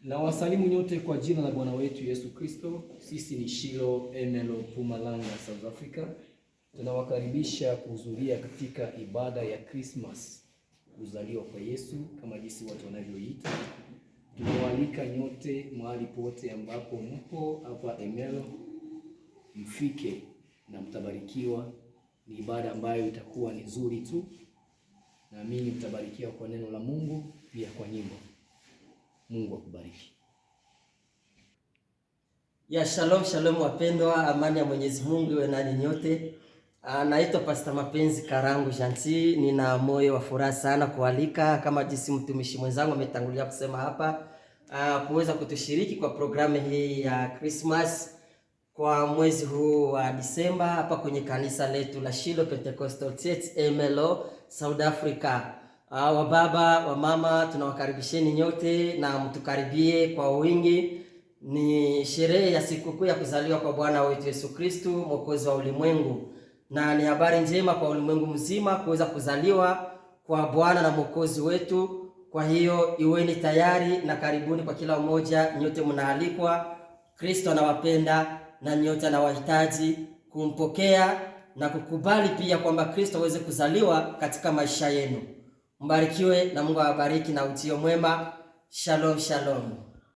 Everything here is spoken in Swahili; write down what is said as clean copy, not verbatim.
Na wasalimu nyote kwa jina la Bwana wetu Yesu Kristo. Sisi ni Shiloh Emelo Mpumalanga, South Africa. Tunawakaribisha kuhudhuria katika ibada ya Christmas, kuzaliwa kwa Yesu kama jinsi watu wanavyoita. Tunawaalika nyote mahali pote ambapo mpo hapa Emelo, mfike na mtabarikiwa. Ni ibada ambayo itakuwa ni nzuri tu. Naamini mtabarikiwa kwa neno la Mungu, pia kwa nyimbo. Mungu akubariki. Shalom wapendwa, amani ya Mwenyezi Mungu iwe nanyi nyote. Naitwa Pastor Mapenzi Karangu Janti. Nina moyo wa furaha sana kualika kama jinsi mtumishi mwenzangu ametangulia kusema hapa, kuweza kutushiriki kwa programu hii ya Christmas kwa mwezi huu wa Disemba hapa kwenye kanisa letu la Shiloh Pentecostal Church Emelo, South Africa. Wa baba, wa mama, tunawakaribisheni nyote na mtukaribie kwa wingi. Ni sherehe ya sikukuu ya kuzaliwa kwa Bwana wetu Yesu Kristo, Mwokozi wa ulimwengu. Na ni habari njema kwa ulimwengu mzima kuweza kuzaliwa kwa Bwana na Mwokozi wetu. Kwa hiyo iweni tayari na karibuni kwa kila mmoja, nyote mnaalikwa. Kristo anawapenda na nyote anawahitaji kumpokea na kukubali pia kwamba Kristo aweze kuzaliwa katika maisha yenu. Mbarikiwe na Mungu awabariki na utio mwema. Shalom.